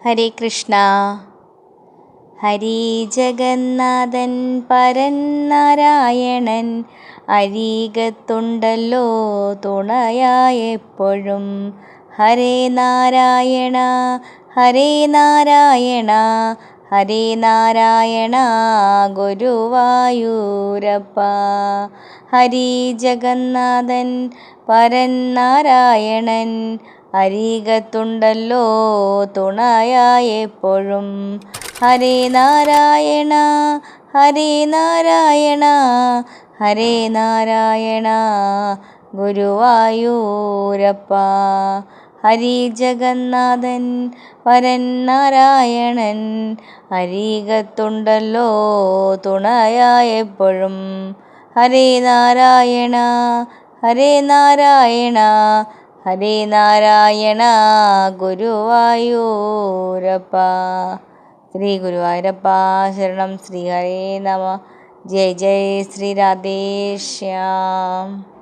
ഹരേ കൃഷ്ണ. ഹരി ജഗന്നാഥൻ പരൻ നാരായണൻ അരികത്തുണ്ടല്ലോ തുണയായെപ്പോഴും. ഹരേ നാരായണ ഹരേ നാരായണ ഹരേ നാരായണ ഗുരുവായൂരപ്പ. ഹരി ജഗന്നാഥൻ പരൻ നാരായണൻ അരികത്തുണ്ടല്ലോ തുണയായെപ്പോഴും. ഹരേ നാരായണ ഹരേ നാരായണ ഹരേ നാരായണ ഗുരുവായൂരപ്പ. ഹരി ജഗന്നാഥൻ പരൻ നാരായണൻ അരികത്തുണ്ടല്ലോ തുണയായെപ്പോഴും. ഹരേ നാരായണ ഹരേ നാരായണ ഹരേ നാരായണ ഗുരുവായൂരപ്പ. ശ്രീ ഗുരുവായൂരപ്പ ശരണം. ശ്രീ ഹരേ നമ. ജയ് ജയ് ശ്രീ രാധേശ്യാം.